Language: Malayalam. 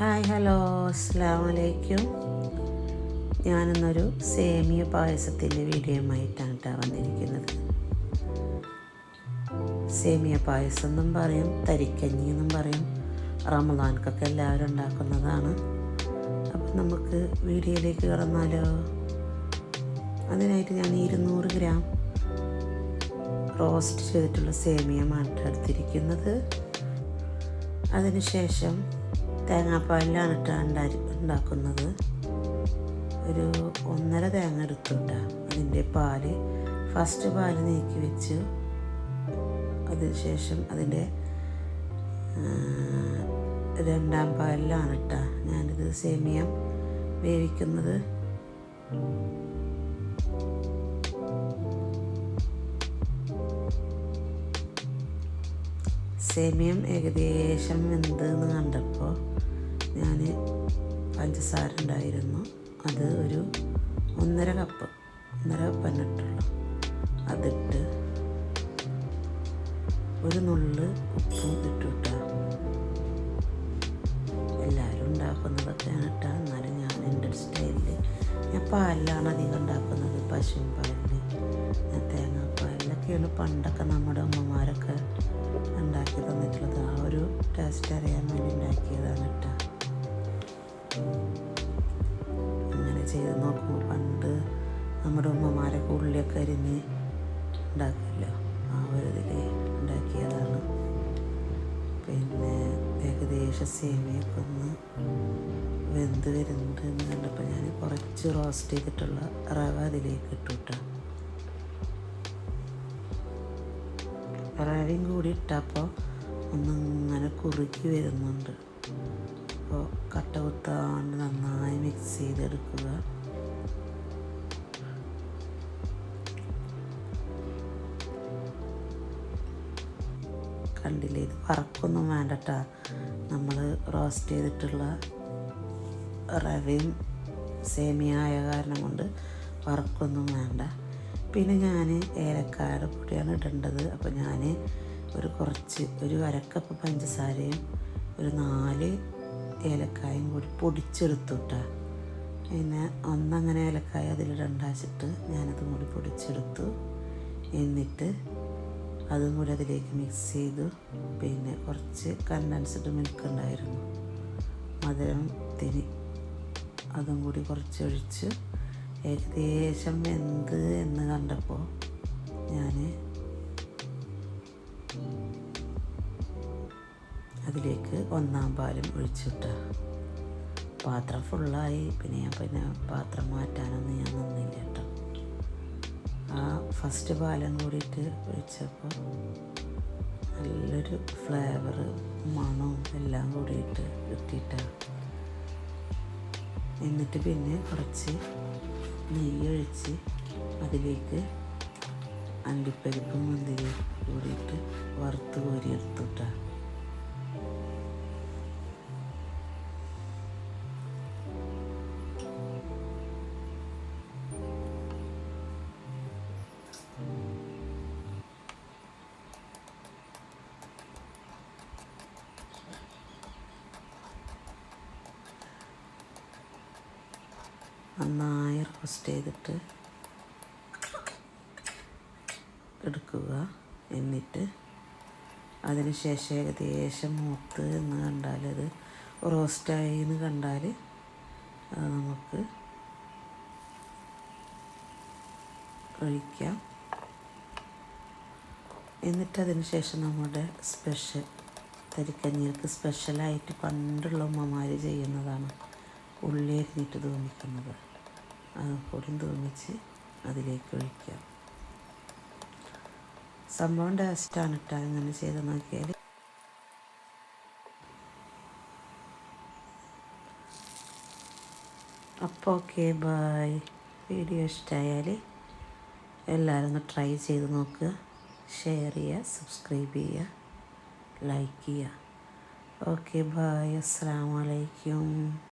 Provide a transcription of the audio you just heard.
ഹായ് ഹലോ അസ്സലാമു അലൈക്കും. ഞാനിന്നൊരു സേമിയ പായസത്തിൻ്റെ വീഡിയോയുമായിട്ടാണ് വന്നിരിക്കുന്നത്. സേമിയ പായസം എന്നും പറയും, തരിക്കഞ്ഞി എന്നും പറയും. റമദാൻക്കൊക്കെ എല്ലാവരും ഉണ്ടാക്കുന്നതാണ്. അപ്പം നമുക്ക് വീഡിയോയിലേക്ക് കടന്നാലോ. അതിനായിട്ട് ഞാൻ 200 ഗ്രാം റോസ്റ്റ് ചെയ്തിട്ടുള്ള സേമിയ എടുത്തിരിക്കുന്നത്. അതിനുശേഷം തേങ്ങാപ്പാലിലാണ് ഉണ്ടാക്കുന്നത്. ഒരു 1.5 തേങ്ങ എടുത്തുട്ടാ. അതിൻ്റെ പാല് ഫസ്റ്റ് പാല് നീക്കി വെച്ച് അതിനുശേഷം അതിൻ്റെ 2ാം പാലിലാണ് ഞാനിത് സേമിയ വേവിക്കുന്നത്. സേമിയം ഏകദേശം വെന്തെന്ന് കണ്ടപ്പോൾ ഞാൻ പഞ്ചസാര ഉണ്ടായിരുന്നു, അത് ഒരു 1.5 കപ്പ് തന്നെ ഇട്ടുള്ളൂ. അതിട്ട് ഒരു നുള്ള് ഉപ്പും ഇട്ടുട്ടാ. എല്ലാവരും ഉണ്ടാക്കുന്നതൊക്കെയാണ് എന്നാലും ഞാൻ എൻ്റെ സ്റ്റൈലിൽ ഞാൻ പാലിലാണ് അധികം ഉണ്ടാക്കുന്നത്. പശുവും പാലിൽ, തേങ്ങാപ്പാലിലൊക്കെയാണ് പണ്ടൊക്കെ നമ്മുടെ അമ്മമാരൊക്കെ ഉണ്ടാക്കി തന്നിട്ടുള്ളത്. ആ ഒരു ടേസ്റ്റ് അറിയാൻ വേണ്ടി ഉണ്ടാക്കിയതാണ് അങ്ങനെ ചെയ്ത് നോക്കുമ്പോൾ പണ്ട് നമ്മുടെ ഉമ്മമാരൊക്കെ ഉള്ളിയൊക്കെ അരിഞ്ഞ് ഉണ്ടാക്കില്ലോ, ആ ഒരു ഇതിൽ ഉണ്ടാക്കിയതാണ്. പിന്നെ ഏകദേശം സേമിയൊക്കെ ഒന്ന് വെന്ത് വരുന്നുണ്ട് എന്ന് കണ്ടപ്പോൾ ഞാൻ കുറച്ച് റോസ്റ്റ് ചെയ്തിട്ടുള്ള റവ അതിലേക്ക് ഇട്ടുട്ടാ. റവയും കൂടി ഇട്ടപ്പോൾ ഒന്നിങ്ങനെ കുറുകി വരുന്നുണ്ട്. അപ്പോൾ കട്ട കുത്താണ്ട് നന്നായി മിക്സ് ചെയ്തെടുക്കുക. കണ്ടില്ലേ, ഇത് വറക്കൊന്നും വേണ്ടട്ടാ. നമ്മൾ റോസ്റ്റ് ചെയ്തിട്ടുള്ള റവയും സേമിയ ആയ കാരണം കൊണ്ട് വറക്കൊന്നും വേണ്ട. പിന്നെ ഞാൻ ഏലക്കായുടെ പൊടിയാണ് ഇടേണ്ടത്. അപ്പോൾ ഞാൻ ഒരു 1 കപ്പ് പഞ്ചസാരയും ഒരു 4 ഏലക്കായും കൂടി പൊടിച്ചെടുത്തുട്ടാ. പിന്നെ ഒന്നങ്ങനെ ഏലക്കായ അതിലിടണ്ടാച്ചിട്ട് ഞാനതും കൂടി പൊടിച്ചെടുത്തു. എന്നിട്ട് അതും കൂടി അതിലേക്ക് മിക്സ് ചെയ്തു. പിന്നെ കുറച്ച് കണ്ടൻസ്ഡ് മിൽക്ക് ഉണ്ടായിരുന്നു, മധുരത്തിന്, അതും കൂടി കുറച്ചൊഴിച്ച് ഏകദേശം വെന്ത് എന്ന് കണ്ടപ്പോൾ ഞാൻ അതിലേക്ക് 1ാം പാലും ഒഴിച്ചിട്ട. പാത്രം ഫുള്ളായി. പിന്നെ പാത്രം മാറ്റാനൊന്നും ഞാൻ നിന്നില്ല കേട്ടോ. ആ ഫസ്റ്റ് പാലും കൂടിയിട്ട് ഒഴിച്ചപ്പോൾ നല്ലൊരു ഫ്ലേവർ, മണവും എല്ലാം കൂടിയിട്ട് കിട്ടിയിട്ടാണ്. എന്നിട്ട് പിന്നെ കുറച്ച് നെയ്യ് ഒഴിച്ച് അതിലേക്ക് അണ്ടിപ്പരിപ്പും മുന്തിരി കൂടിയിട്ട് വറുത്ത് കോരിയെടുത്തുട്ടാ. നന്നായി റോസ്റ്റ് ചെയ്തിട്ട് എടുക്കുക. എന്നിട്ട് അതിന് ശേഷം ഏകദേശം മൂത്ത് എന്ന് കണ്ടാൽ, അത് റോസ്റ്റായി എന്ന് കണ്ടാൽ അത് നമുക്ക് ഒഴിക്കാം. എന്നിട്ട് അതിന് ശേഷം നമ്മുടെ തരിക്കഞ്ഞിക്ക് സ്പെഷ്യലായിട്ട് പണ്ടുള്ള ഉമ്മമാർ ചെയ്യുന്നതാണ് ഉള്ളി അരിഞ്ഞിട്ട് തൂമിക്കുന്നത്. അത് കൂടി തൂമിച്ച് അതിലേക്ക് ഒഴിക്കാം. സംഭവം ടേസ്റ്റാണ് ഇങ്ങനെ ചെയ്ത് നോക്കിയാൽ. അപ്പോൾ ഓക്കെ, ബൈ. വീഡിയോ ഇഷ്ടമായാൽ എല്ലാവരും ഒന്ന് ട്രൈ ചെയ്ത് നോക്കുക. ഷെയർ ചെയ്യുക, സബ്സ്ക്രൈബ് ചെയ്യുക, ലൈക്ക് ചെയ്യുക. Okay, bye. അസ്സലാമു അലൈക്കും.